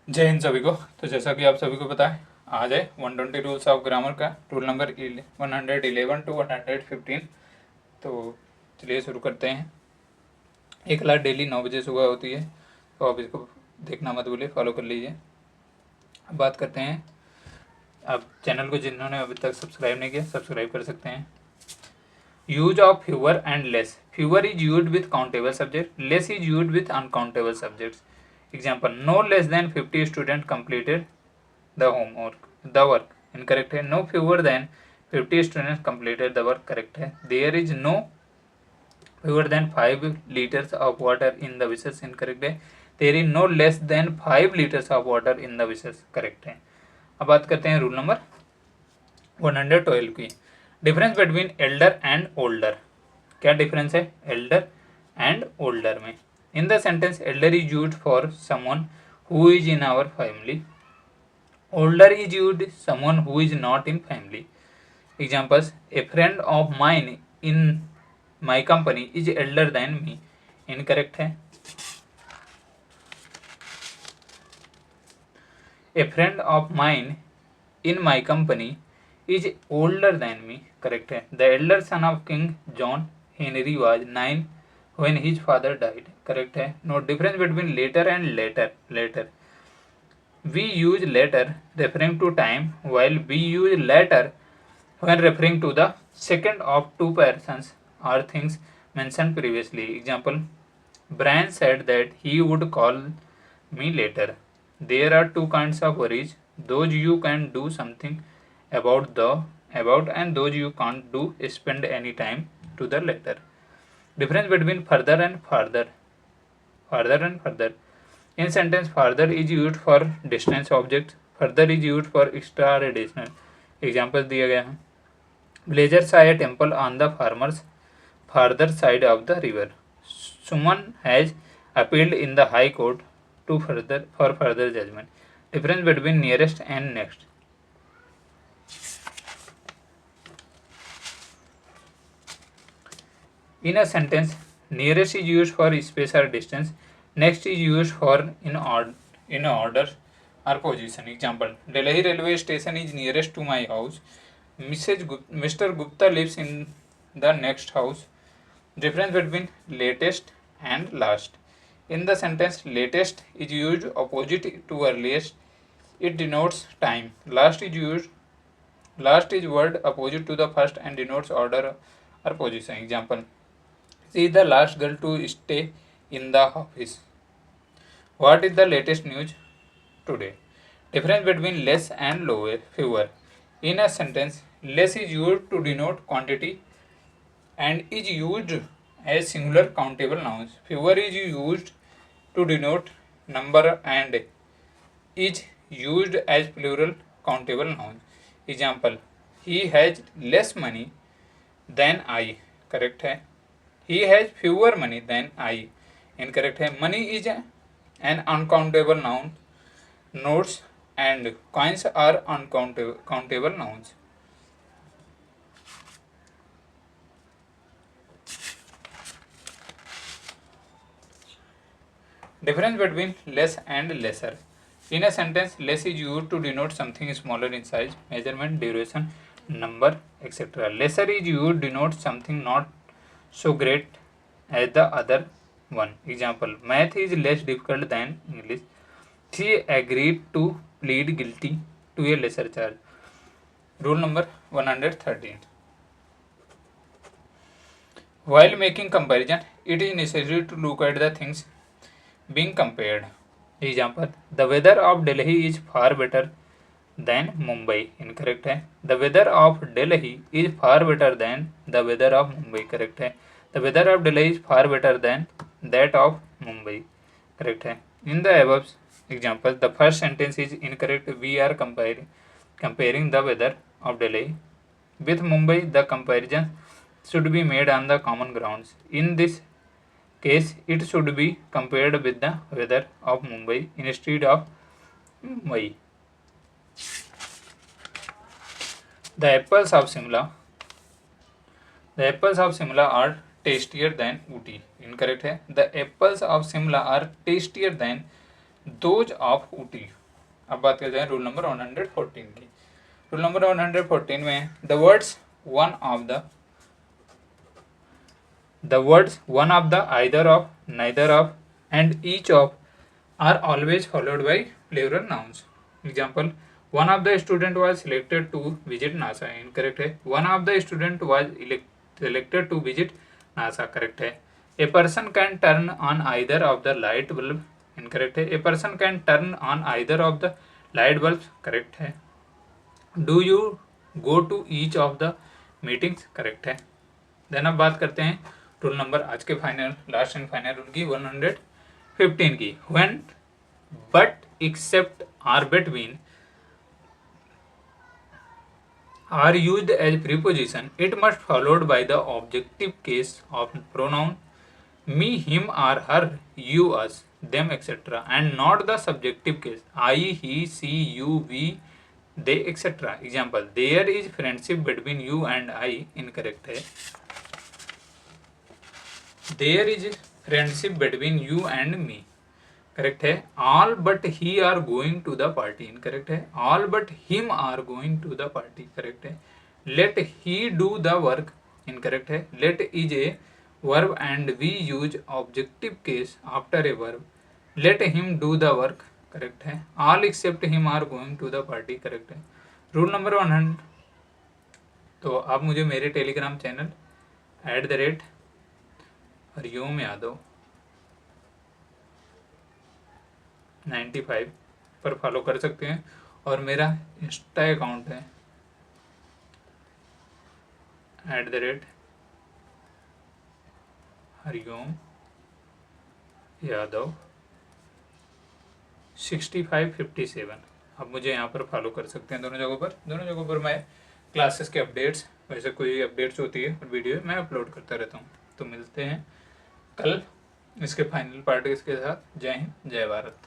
जय हिंद सभी को। तो जैसा कि आप सभी को पता है, आज है 120 रूल्स ऑफ ग्रामर का रूल नंबर 111 टू 115। तो चलिए शुरू करते हैं। एक क्लास डेली 9 बजे सुबह होती है, तो आप इसको देखना मत भूलिए, फॉलो कर लीजिए। अब बात करते हैं, अब चैनल को जिन्होंने अभी तक सब्सक्राइब नहीं किया, सब्सक्राइब कर सकते हैं। Use of fewer and less. Fewer is used with countable subject, less is used with uncountable subjects. Example, no less than 50 student completed the homework, the work, incorrect है। no fewer than 50 students completed the work, correct है। there is no fewer than 5 liters of water in the vessels, incorrect है। there is no less than 5 liters of water in the vessels, correct है। अब बात करते हैं rule number 112 की। Difference between elder and older. क्या difference है elder and older में? In the sentence, elder is used for someone who is in our family, older is used someone who is not in family. Examples, a friend of mine in my company is elder than me, incorrect है। a friend of mine in my company is older than me, correct है। the elder son of King John Henry was 9 when his father died, correct है। no difference between later and later. We use later referring to time, while we use later when referring to the second of two persons or things mentioned previously. Example, Brian said that he would call me later. There are two kinds of worries, those you can do something about and those you can't do spend any time to the later. Difference between further and further. In sentence, further is used for distance objects, further is used for extra or additional. Example दिया गया है। Villager saw a temple on the farmer's farther side of the river. Suman has appealed in the high court for further judgment. Difference between nearest and next. In a sentence, nearest is used for space or distance, next is used for in order or position. Example, Delhi railway station is nearest to my house. Mr. Gupta lives in the next house. Difference between latest and last. In the sentence, latest is used opposite to earliest. It denotes time. Last is word opposite to the first and denotes order or position. Example, she is the last girl to stay in the office. What is the latest news today? Difference between less and fewer. In a sentence, less is used to denote quantity and is used as singular countable nouns. Fewer is used to denote number and is used as plural countable nouns. Example, he has less money than I, correct है। he has fewer money than I, incorrect है। money is an uncountable noun, notes and coins are countable nouns. Difference between less and lesser. In a sentence, less is used to denote something smaller in size, measurement, duration, number, etc. Lesser is used to denote something not so great as the other one. Example, math is less difficult than English. She agreed to plead guilty to a lesser charge. Rule number 113. While making comparison, it is necessary to look at the things being compared. Example, the weather of Delhi is far better than Mumbai, incorrect है। the weather of Delhi is far better than the weather of Mumbai, correct है। the weather of Delhi is far better than that of Mumbai, correct है। in the above example, the first sentence is incorrect. We are comparing the weather of Delhi with Mumbai. The comparison should be made on the common grounds. In this case, it should be compared with the weather of Mumbai instead of Mumbai. The apples of Simla are tastier than Ooty, incorrect है। the apples of Simla are tastier than those of Ooty. अब बात करते हैं rule number 114 की। Rule number 114 में the words one of the either of, neither of and each of are always followed by plural nouns. Example, one of the student was selected to visit NASA, incorrect है। One of the student was selected to visit NASA, correct है। A person can turn on either of the light bulb, incorrect है। A person can turn on either of the light bulb, correct है। Do you go to each of the meetings, correct है। Then अब बात करते हैं rule number, आज के final, last and final rule की, 115 की। When but except are between are used as preposition, it must followed by the objective case of pronoun me, him, or her, you, us, them, etc., and not the subjective case I, he, she, you, we, they, etc. Example, there is friendship between you and I, incorrect है। there is friendship between you and me, correct है। All but he are going to the party, incorrect है। All but him are going to the party, correct है। Let he do the work, incorrect है। Let is a verb and we use objective case after a verb. Let him do the work, correct है। All except him are going to the party, correct है। Rule number 100, तो आप मुझे मेरे Telegram channel @Hariom Yadav 95 पर follow कर सकते हैं, और मेरा इंस्टा अकाउंट है @हरिओम यादव 6557। आप मुझे यहाँ पर फॉलो कर सकते हैं। दोनों जगहों पर मैं क्लासेस के अपडेट्स, वैसे कोई अपडेट्स होती है वीडियो मैं अपलोड करता रहता हूँ। तो मिलते हैं कल इसके फाइनल पार्ट के साथ। जय हिंद, जय भारत।